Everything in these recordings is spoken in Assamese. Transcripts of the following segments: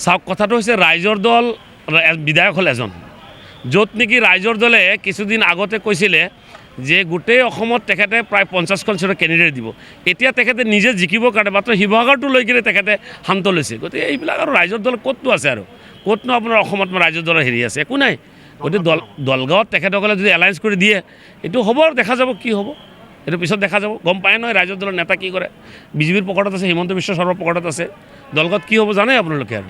চাওক কথাটো হৈছে ৰাইজৰ দল বিধায়ক হ'ল এজন, য'ত নেকি ৰাইজৰ দলে কিছুদিন আগতে কৈছিলে যে গোটেই অসমত তেখেতে প্ৰায় 50খন সিটৰ কেণ্ডিডেট দিব। এতিয়া তেখেতে নিজে জিকিবৰ কাৰণে মাত্ৰ শিৱসাগৰটো লৈ কিনে তেখেতে শান্ত লৈছে। গতিকে এইবিলাক আৰু ৰাইজৰ দল ক'তনো আছে আৰু ক'তনো আপোনাৰ অসমত ৰাইজৰ দলৰ হেৰি আছে, একো নাই। গতিকে দলগাঁৱত তেখেতসকলে যদি এলায়েন্স কৰি দিয়ে এইটো হ'ব আৰু দেখা যাব কি হ'ব, এইটো পিছত দেখা যাব। গম পায় নহয় ৰাইজৰ দলৰ নেতা কি কৰে, বিজেপিৰ পকেটত আছে, হিমন্ত বিশ্ব শৰ্মাৰ পকেটত আছে। দলগাঁৱত কি হ'ব জানে আপোনালোকে। আৰু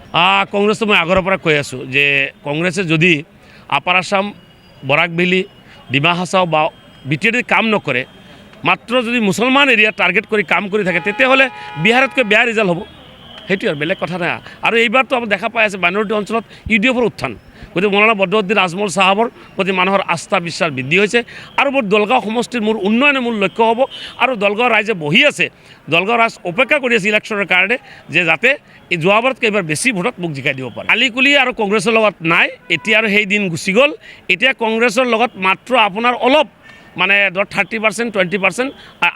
কংগ্ৰেছটো মই আগৰ পৰা কৈ আছোঁ যে কংগ্ৰেছে যদি আপাৰ আছাম, বৰাক ভেলী, ডিমা হাছাও বা বিটিআৰ কাম নকৰে, মাত্ৰ যদি মুছলমান এৰিয়াত টাৰ্গেট কৰি কাম কৰি থাকে, তেতিয়াহ'লে বিহাৰতকৈ বেয়া ৰিজাল্ট হ'ব। সেইটোৱে আৰু বেলেগ কথা নাই। আৰু এইবাৰতো আপুনি দেখা পাই আছে মাইনৰিটি অঞ্চলত UDFৰ উত্থান। গতিকে মৌলানা বদৰুদ্দিন আজমল চাহাবৰ প্ৰতি মানুহৰ আস্থা বিশ্বাস বৃদ্ধি হৈছে। আৰু মোৰ দলগাঁও সমষ্টিৰ মোৰ উন্নয়নে মূল লক্ষ্য হ'ব। আৰু দলগাঁও ৰাইজে বহি আছে, দলগাঁও ৰাইজ অপেক্ষা কৰি আছে ইলেকশ্যনৰ কাৰণে যে যাতে এই যোৱাবাৰতকৈ এইবাৰ বেছি ভোটত মোক জিকাই দিব পাৰে। আলিকুলি আৰু কংগ্ৰেছৰ লগত নাই, এতিয়া আৰু সেই দিন গুচি গ'ল। এতিয়া কংগ্ৰেছৰ লগত মাত্ৰ আপোনাৰ অলপ মানে ধৰ 30%, 20%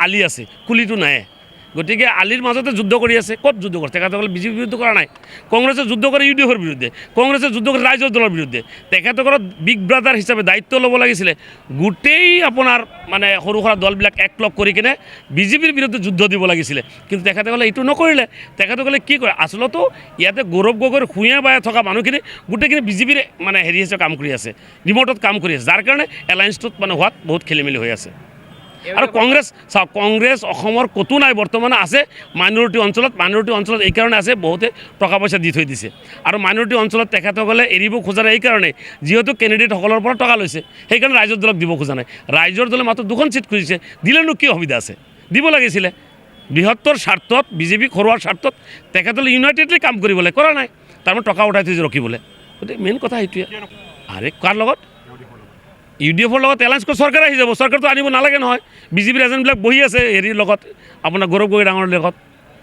আলি আছে, কুলিটো নাই। গতিকে আলিৰ মাজতে যুদ্ধ কৰি আছে। ক'ত যুদ্ধ কৰে? তেখেতসকলে বিজেপিৰ বিৰুদ্ধে কৰা নাই। কংগ্ৰেছে যুদ্ধ কৰে UDFৰ বিৰুদ্ধে, কংগ্ৰেছে যুদ্ধ কৰে ৰাইজৰ দলৰ বিৰুদ্ধে। তেখেতসকলৰ বিগ ব্ৰাদাৰ হিচাপে দায়িত্ব ল'ব লাগিছিলে গোটেই আপোনাৰ মানে সৰু সুৰা দলবিলাক একলগ কৰি কিনে বিজেপিৰ বিৰুদ্ধে যুদ্ধ দিব লাগিছিলে। কিন্তু তেখেতসকলে এইটো নকৰিলে। তেখেতসকলে কি কৰে, আচলতে ইয়াতে গৌৰৱ গগৈৰ শুঁয়ে বায়ে থকা মানুহখিনি গোটেইখিনি বিজেপিৰ মানে হেৰি হিচাপে কাম কৰি আছে, ৰিম'টত কাম কৰি আছে, যাৰ কাৰণে এলায়েন্সটোত মানে হোৱাত বহুত খেলি মেলি হৈ আছে। আৰু কংগ্ৰেছ চাওক, কংগ্ৰেছ অসমৰ ক'তো নাই বৰ্তমানে, আছে মাইনৰিটি অঞ্চলত। মাইনৰিটি অঞ্চলত এইকাৰণে আছে বহুতে টকা পইচা দি থৈ দিছে। আৰু মাইনৰিটি অঞ্চলত তেখেতসকলে এৰিব খোজা নাই এইকাৰণে যিহেতু কেণ্ডিডেটসকলৰ পৰা টকা লৈছে, সেইকাৰণে ৰাইজৰ দলক দিব খোজা নাই। ৰাইজৰ দলে মাত্ৰ 2খন ছিট খুজিছে, দিলেনো কি সুবিধা আছে, দিব লাগিছিলে। বৃহত্তৰ স্বাৰ্থত, বিজেপিক হৰুৱাৰ স্বাৰ্থত তেখেতসকলে ইউনাইটেডলি কাম কৰিবলৈ কৰা নাই, তাৰমানে টকা উঠাই থৈছে ৰখিবলৈ। গতিকে মেইন কথা সেইটোৱে। আৰে কাৰ লগত? UDFৰ লগত এলায়েন্স কৰি চৰকাৰ আহি যাব। চৰকাৰটো আনিব নালাগে নহয়, বিজেপিৰ এজেণ্টবিলাক বহি আছে হেৰিৰ লগত, আপোনাৰ গৌৰৱ গগৈ ডাঙৰ লগত,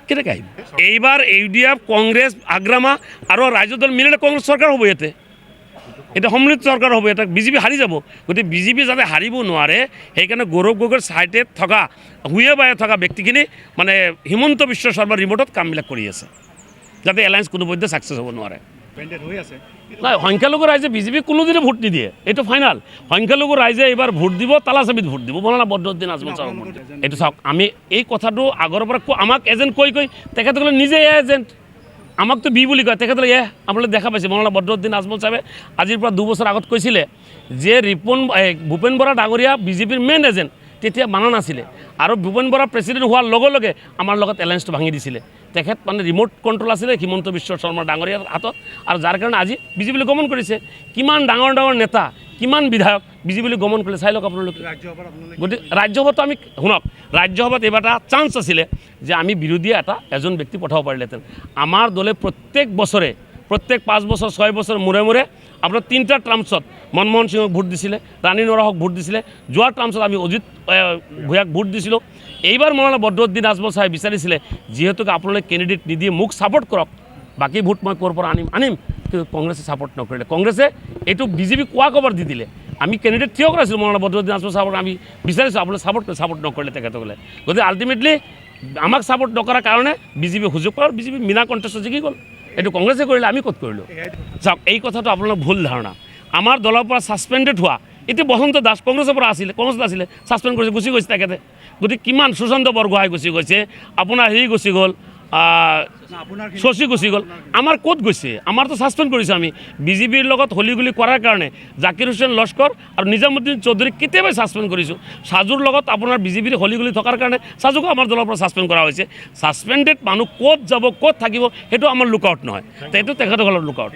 কেনেকৈ আহিব? এইবাৰ UDF, কংগ্ৰেছ, আগ্ৰামা আৰু ৰাইজৰ দল মিলিলে কংগ্ৰেছ চৰকাৰ হ'ব। ইয়াতে এটা সম্মিলিত চৰকাৰ হ'ব, এটা বিজেপি হাৰি যাব। গতিকে বিজেপি যাতে হাৰিব নোৱাৰে, সেইকাৰণে গৌৰৱ গগৈৰ ছাইডত থকা শুঁয়ে বায়ে থকা ব্যক্তিখিনি মানে হিমন্ত বিশ্ব শৰ্মাৰ ৰিম'টত কামবিলাক কৰি আছে, যাতে এলায়েন্স কোনোপধ্যে ছাকচেছ হ'ব নোৱাৰে। নাই, সংখ্যালঘু ৰাইজে বিজেপিক কোনোদিনে ভোট নিদিয়ে, এইটো ফাইনেল। সংখ্যালঘু ৰাইজে এইবাৰ ভোট দিব, তালাচাবিত ভোট দিব, মৌলানা বদৰুদ্দিন আজমল চাহাবক ভোট দিব। এইটো চাওক, আমি এই কথাটো আগৰ পৰা আমাক এজেণ্ট কৈ তেখেতসকলে নিজে এজেণ্ট, আমাকতো বি বুলি কয়, তেখেতসকলে আপোনালোকে দেখা পাইছে। মৌলানা বদৰুদ্দিন আজমল চাহাবে আজিৰ পৰা 2 বছৰ আগত কৈছিলে যে ভূপেন বৰা ডাঙৰীয়া বিজেপিৰ মেইন এজেণ্ট, তেতিয়া মানা নাছিলে। আৰু ভূপেন বৰা প্ৰেচিডেণ্ট হোৱাৰ লগে লগে আমাৰ লগত এলায়েন্সটো ভাঙি দিছিলে। তেখেত মানে ৰিম'ট কণ্ট্ৰল আছিলে হিমন্ত বিশ্ব শৰ্মা ডাঙৰীয়াৰ হাতত, আৰু যাৰ কাৰণে আজি বিজেপিলৈ গমন কৰিছে। কিমান ডাঙৰ ডাঙৰ নেতা, কিমান বিধায়ক বিজেপিলৈ গমন কৰিলে চাই লওক আপোনালোকে। গতিকে ৰাজ্যসভাতো আমি শুনক, ৰাজ্যসভাত এইবাৰ এটা চান্স আছিলে যে আমি বিৰোধীয়ে এজন ব্যক্তি পঠাব পাৰিলেহেঁতেন। আমাৰ দলে প্ৰত্যেক বছৰে, প্ৰত্যেক 5 বছৰ 6 বছৰ মূৰে মূৰে আপোনাৰ 3টা টাৰ্মছত মনমোহন সিঙক ভোট দিছিলে, ৰাণী নৰহক ভোট দিছিলে। যোৱা টাৰ্মছত আমি অজিত ভূঞাক ভোট দিছিলোঁ। এইবাৰ মৌলানা বদৰুদ্দিন আজমল চাহাবে বিচাৰিছিলে যিহেতুকে আপোনালোকে কেণ্ডিডেট নিদিয়ে, মোক ছাপোৰ্ট কৰক, বাকী ভোট মই ক'ৰ পৰা আনিম। কিন্তু কংগ্ৰেছে ছাপোৰ্ট নকৰিলে। কংগ্ৰেছে এইটো বিজেপি কোৱা খবৰ দি দিলে। আমি কেণ্ডিডেট থিয় কৰাইছিলোঁ মৌলানা বদৰুদ্দিন আজমল চাহাবক, আমি বিচাৰিছোঁ আপোনালোকে ছাপোৰ্ট নকৰিলে তেখেতসকলে। গতিকে আল্টিমেটলি আমাক ছাপোৰ্ট নকৰাৰ কাৰণে বিজেপি সুযোগ পালে, বিজেপি মিনা কণ্টেষ্টত জিকি গ'ল। এইটো কংগ্ৰেছে কৰিলে, আমি ক'ত কৰিলোঁ? চাওক, এই কথাটো আপোনালোকৰ ভুল ধাৰণা। আমাৰ দলৰ পৰা ছাছপেণ্ডেড হোৱা এতিয়া বসন্ত দাস কংগ্ৰেছৰ পৰা আছিলে, কংগ্ৰেছত আছিলে, ছাছপেণ্ড কৰিছে, গুচি গৈছে তেখেতে। গতিকে কিমান সুশান্ত বৰগোহাঁই গুচি গৈছে, আপোনাৰ হেৰি গুচি গ'ল, শশী গুচি গ'ল। আমাৰ ক'ত গৈছে? আমাৰতো ছাছপেণ্ড কৰিছে আমি বিজেপিৰ লগত হলিগুলি কৰাৰ কাৰণে। জাকিৰ হুছেইন লস্কৰ আৰু নিজামুদ্দিন চৌধুৰীক কেতিয়াবাই ছাছপেণ্ড কৰিছোঁ। সাজুৰ লগত আপোনাৰ বিজেপিৰ হলিগুলি থকাৰ কাৰণে সাজুকো আমাৰ দলৰ পৰা ছাছপেণ্ড কৰা হৈছে। ছাছপেণ্ডেড মানুহ ক'ত যাব, ক'ত থাকিব, সেইটো আমাৰ লুকআউট নহয়, সেইটো তেখেতসকলৰ লুকআউট।